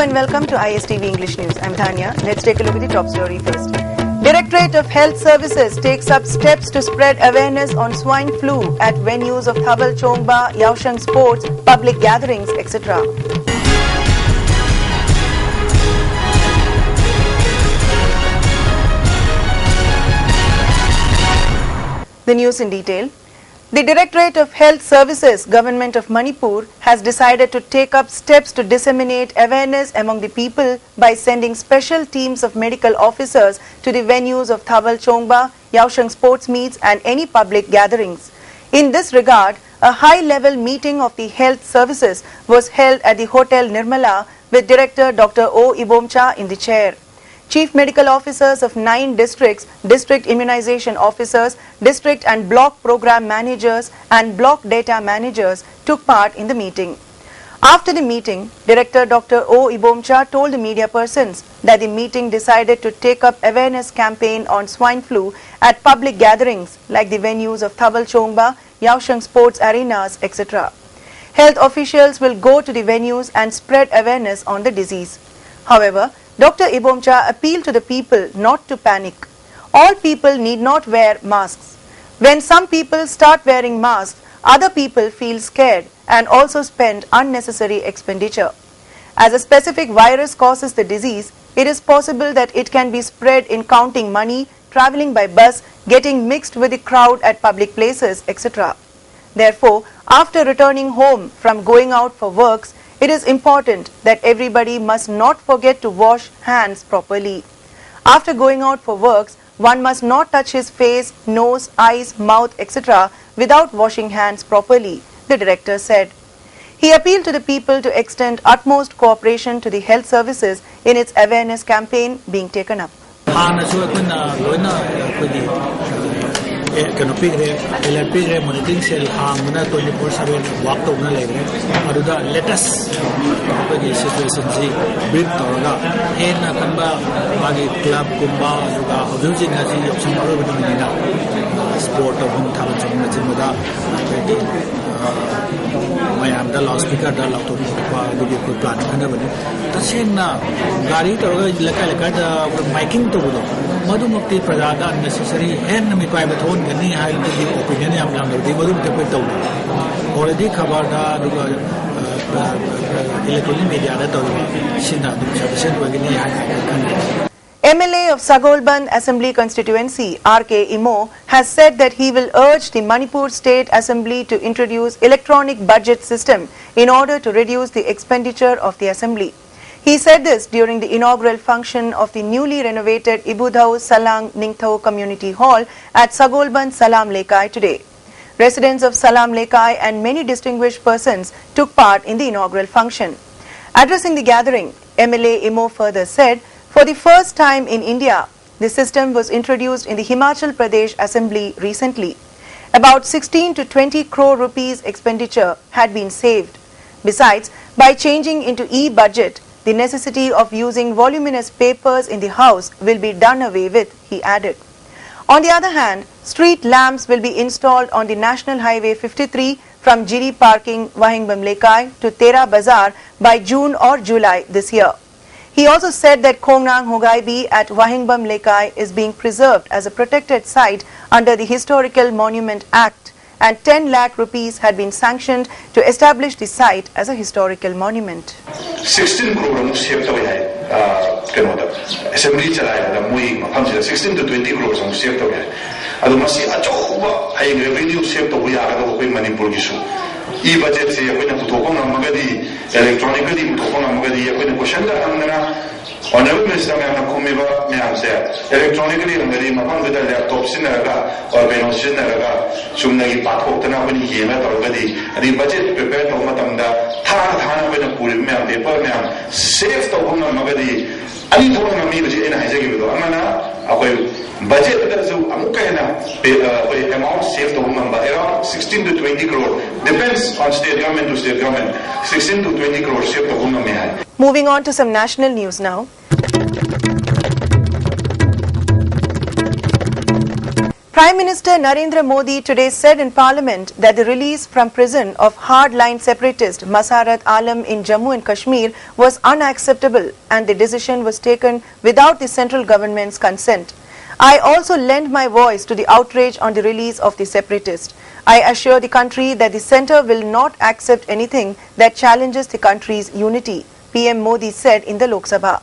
and welcome to ISTV English News. I'm Dhanya. Let's take a look at the top story first. Directorate of Health Services takes up steps to spread awareness on swine flu at venues of Thabal Chongba, Yaosheng Sports, public gatherings, etc. The news in detail. The Directorate of Health Services, Government of Manipur, has decided to take up steps to disseminate awareness among the people by sending special teams of medical officers to the venues of Thabal Chongba, Yaosheng sports meets and any public gatherings. In this regard, a high-level meeting of the health services was held at the Hotel Nirmala with Director Dr. O. Ibomcha in the chair. Chief Medical Officers of 9 districts, District Immunization Officers, District and Block Program Managers and Block Data Managers took part in the meeting. After the meeting, Director Dr. O. Ibomcha told the media persons that the meeting decided to take up awareness campaign on swine flu at public gatherings like the venues of Thabal Chongba, Yaosheng Sports Arenas, etc. Health officials will go to the venues and spread awareness on the disease. However, Dr. Ibomcha appealed to the people not to panic. All people need not wear masks. When some people start wearing masks, other people feel scared and also spend unnecessary expenditure. As a specific virus causes the disease, it is possible that it can be spread in counting money, traveling by bus, getting mixed with the crowd at public places, etc. Therefore, after returning home from going out for works, it is important that everybody must not forget to wash hands properly. After going out for works, one must not touch his face, nose, eyes, mouth, etc. without washing hands properly, the director said. He appealed to the people to extend utmost cooperation to the health services in its awareness campaign being taken up. Monitoring cell 24/7 walk to let us situation brief club sport mayamda loudspeaker da laptop ko plan khanabani tasena gari toroga laka laka da miking to do madumukti prajada unnecessary hen mi pai bathon gani hai the opinion am lam do madum te to already khabar da duga electronic media da to sinda du sufficient wagini hai. MLA of Sagolban Assembly Constituency, R.K. Imo, has said that he will urge the Manipur State Assembly to introduce electronic budget system in order to reduce the expenditure of the Assembly. He said this during the inaugural function of the newly renovated Ibudhau Salang Ningthau Community Hall at Sagolban Salam Lekai today. Residents of Salam Lekai and many distinguished persons took part in the inaugural function. Addressing the gathering, MLA Imo further said, for the first time in India, the system was introduced in the Himachal Pradesh Assembly recently. About 16 to 20 crore rupees expenditure had been saved. Besides, by changing into e-budget, the necessity of using voluminous papers in the house will be done away with, he added. On the other hand, street lamps will be installed on the National Highway 53 from Jiri Parking, Wahingbam Lekai to Tera Bazar by June or July this year. He also said that Khongnang Hogaibi at Wahingbam Lekai is being preserved as a protected site under the Historical Monument Act and 10 lakh rupees had been sanctioned to establish the site as a historical monument. 16 crore save to assembly 16 to 20 crore save to revenue save to Manipur e-budget se akoina puthokam namagadi electronically puthokam namagadi akoina question da hamna honorable minister me khumiba me amse electronically ngari mapam da laptop sinaraga or beno sinaraga sumnagi pathokna bani yena targadi adi budget prepare to matamda thana bena puri me paper me save to namagadi ani thona mi baje ina hajagi bido amana akoi budget da zo amuka ina amount saved to around 16 to 20 crore depends on state government to state government 16 to 20 crore saved to. Moving on to some national news now. Prime Minister Narendra Modi today said in Parliament that the release from prison of hardline separatist Masarat Alam in Jammu and Kashmir was unacceptable and the decision was taken without the central government's consent. I also lend my voice to the outrage on the release of the separatist. I assure the country that the centre will not accept anything that challenges the country's unity, PM Modi said in the Lok Sabha.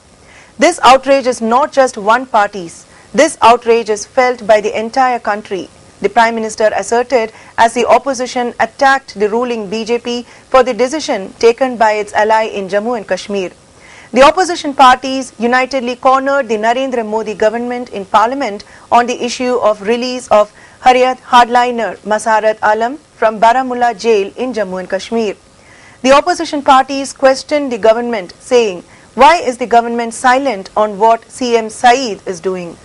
This outrage is not just one party's. This outrage is felt by the entire country, the Prime Minister asserted as the opposition attacked the ruling BJP for the decision taken by its ally in Jammu and Kashmir. The opposition parties unitedly cornered the Narendra Modi government in Parliament on the issue of release of Harriet hardliner Masarat Alam from Baramulla jail in Jammu and Kashmir. The opposition parties questioned the government, saying, "Why is the government silent on what CM Saeed is doing?"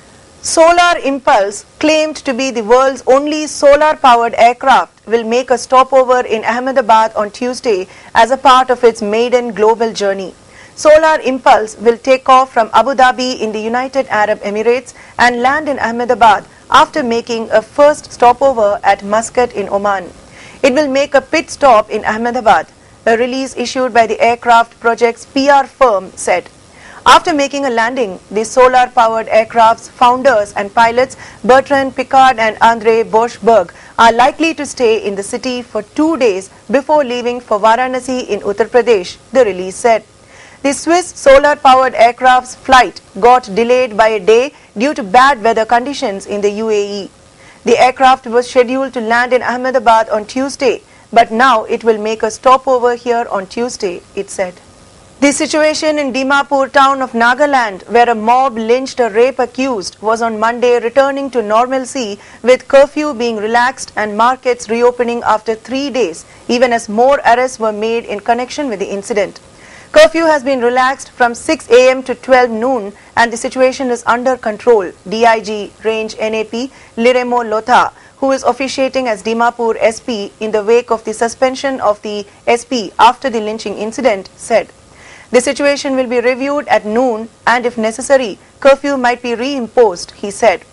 Solar Impulse, claimed to be the world's only solar-powered aircraft, will make a stopover in Ahmedabad on Tuesday as a part of its maiden global journey. Solar Impulse will take off from Abu Dhabi in the United Arab Emirates and land in Ahmedabad after making a first stopover at Muscat in Oman. It will make a pit stop in Ahmedabad, a release issued by the aircraft project's PR firm said. After making a landing, the solar-powered aircraft's founders and pilots Bertrand Piccard and André Borschberg are likely to stay in the city for 2 days before leaving for Varanasi in Uttar Pradesh, the release said. The Swiss solar-powered aircraft's flight got delayed by a day due to bad weather conditions in the UAE. The aircraft was scheduled to land in Ahmedabad on Tuesday, but now it will make a stopover here on Tuesday, it said. The situation in Dimapur town of Nagaland, where a mob lynched a rape accused, was on Monday returning to normalcy, with curfew being relaxed and markets reopening after 3 days, even as more arrests were made in connection with the incident. Curfew has been relaxed from 6 a.m. to 12 noon and the situation is under control, DIG Range NAP Liremo Lotha, who is officiating as Dimapur SP in the wake of the suspension of the SP after the lynching incident, said. The situation will be reviewed at noon and if necessary, curfew might be reimposed, he said.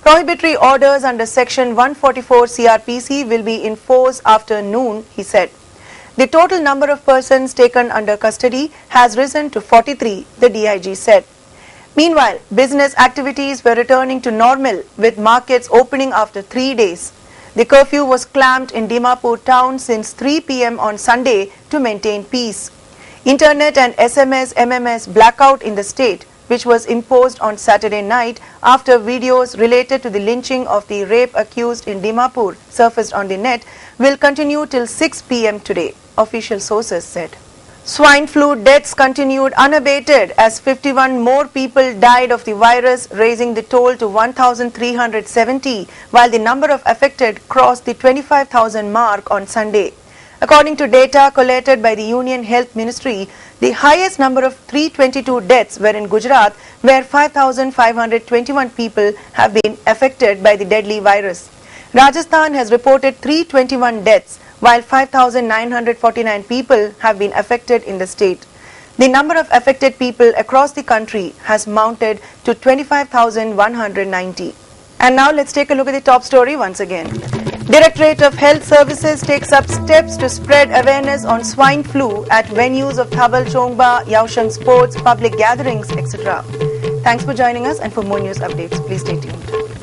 Prohibitory orders under Section 144 CRPC will be in force after noon, he said. The total number of persons taken under custody has risen to 43, the DIG said. Meanwhile, business activities were returning to normal with markets opening after 3 days. The curfew was clamped in Dimapur town since 3 p.m. on Sunday to maintain peace. Internet and SMS MMS blackout in the state, which was imposed on Saturday night after videos related to the lynching of the rape accused in Dimapur surfaced on the net, will continue till 6 p.m. today, official sources said. Swine flu deaths continued unabated as 51 more people died of the virus, raising the toll to 1,370, while the number of affected crossed the 25,000 mark on Sunday. According to data collated by the Union Health Ministry, the highest number of 322 deaths were in Gujarat, where 5,521 people have been affected by the deadly virus. Rajasthan has reported 321 deaths, while 5,949 people have been affected in the state. The number of affected people across the country has mounted to 25,190. And now let's take a look at the top story once again. Directorate of Health Services takes up steps to spread awareness on swine flu at venues of Thabal Chongba, Yaosheng Sports, public gatherings, etc. Thanks for joining us, and for more news updates, please stay tuned.